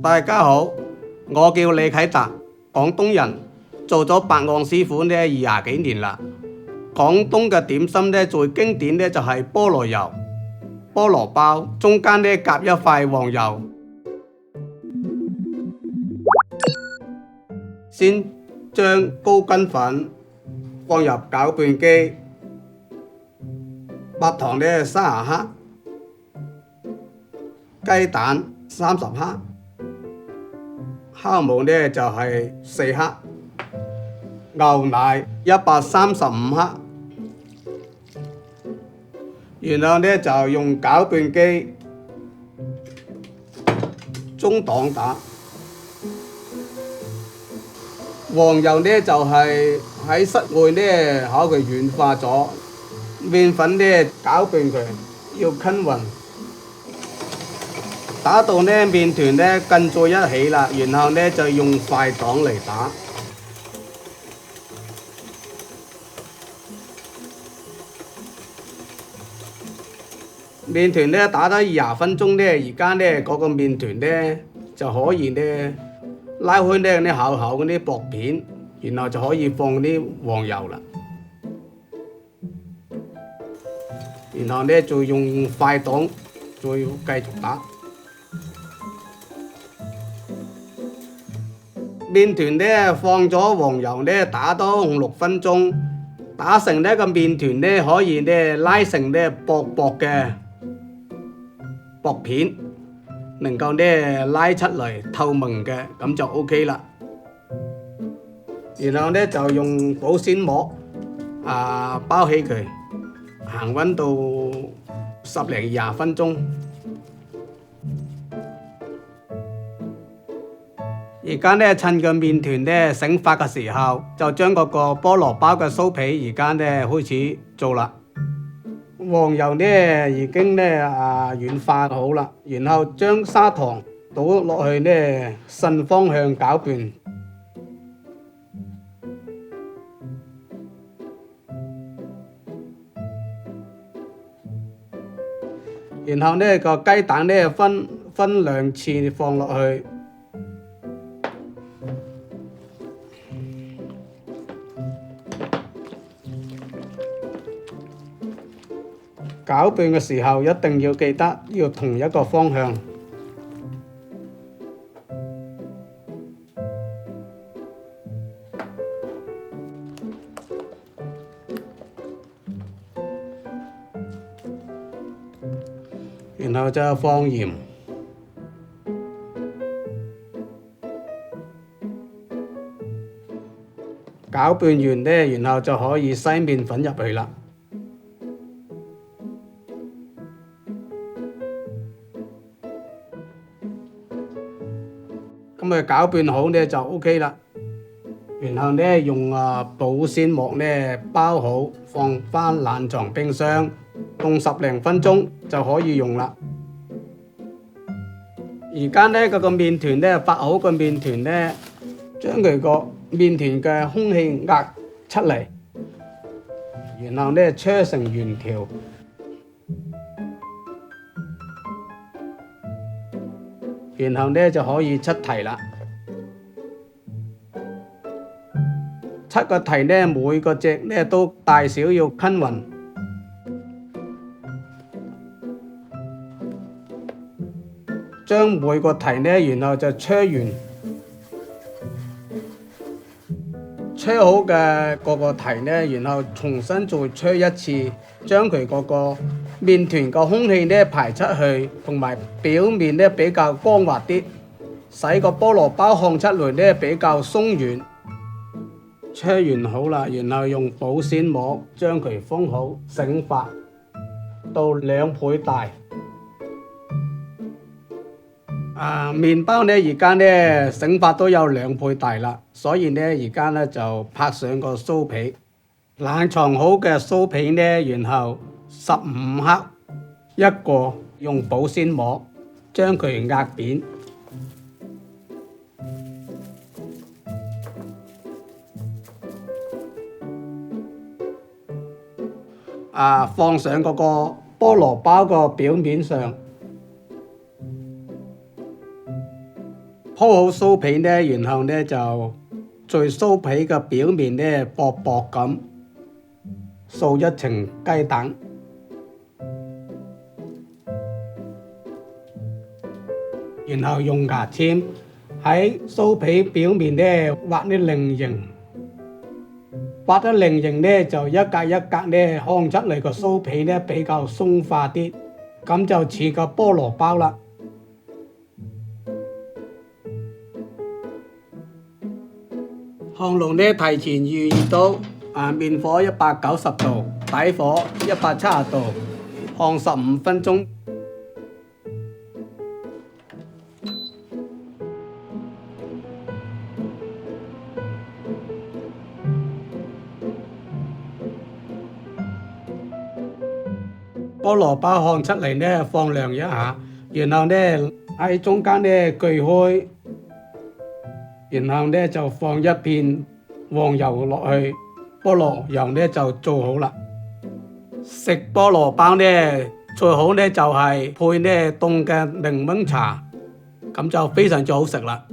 大家好，我叫李啟達，廣東人，做咗白案師傅呢20幾年啦。廣東嘅點心呢，最經典呢就係菠蘿油、菠蘿包，中間呢夾一塊黃油。先將高筋粉放入攪拌機，白糖呢30克，雞蛋30克，酵母呢就係4克，牛奶135克，然後呢就用攪拌機中檔打。黃油呢就係喺室外呢考佢軟化咗，麵粉呢攪拌佢要均勻，打到呢麵團呢跟在一起啦，然後呢就用快檔嚟打。麵團呢打咗20分鐘呢，而家呢嗰個麵團呢就可以呢拉開呢啲厚厚嗰啲薄片，然後就可以放啲黃油啦。然後呢就用快檔再繼續打。麵團呢放咗黃油呢打多5、6分鐘，打成呢個麵團呢可以呢拉成呢薄薄嘅薄片，能夠呢拉出嚟透明嘅，咁就 OK 啦。然後呢就用保鮮膜包起佢，恆溫度10零20分鐘。而家呢趁個麵團呢醒發嘅時候，就將嗰個菠蘿包嘅酥皮而家呢開始做啦。黃油呢已經呢軟化好啦，然後將砂糖倒落去呢順方向攪拌，然後呢個雞蛋呢分2次放落去，攪拌嘅時候一定要記得要同一個方向。然後就放鹽，攪拌完呢，然後就可以篩麵粉入去啦。咁咪攪拌好呢就 OK 啦。然後呢用保鮮膜呢包好，放返冷藏冰箱，凍10零分鐘就可以用啦。而家呢嗰個麵團呢發好個麵團呢，將佢個麵團嘅空氣壓出嚟，然後呢搓成圓條，然後呢就可以出題啦。出個題呢，每個隻呢都大小要均勻。將每個題呢，然後就搓完，搓好嘅各個題呢，然後重新再搓一次，將佢嗰個麵團個空氣呢排出去，同埋表面呢比較光滑啲，使個菠蘿包看出來呢比較鬆軟。搓完好啦，然後用保鮮膜將佢封好，醒發到2倍大。麵包呢而家呢醒發都有2倍大啦，所以呢而家呢就拍上個酥皮，冷藏好嘅酥皮呢，然後15克一個，用保鮮膜將佢壓扁。放上嗰個菠蘿包個表面上，好酥皮呢，然後呢就在酥皮嘅表面呢薄薄咁掃一層雞蛋，然後用牙籤喺酥皮表面呢畫啲菱形，畫得菱形呢就一格一格呢，看出嚟個酥皮呢比較鬆化啲，咁就似個菠蘿包啦。烘爐呢提前預熱到面火190度，底火170度，烘15分鐘。菠蘿包烘出嚟呢，放涼一下，然後呢喺中間呢鋸開，然後呢就放一片黃油落去，菠蘿油呢就做好啦。食菠蘿包呢，最好呢就係配呢凍嘅檸檬茶，咁就非常之好食啦。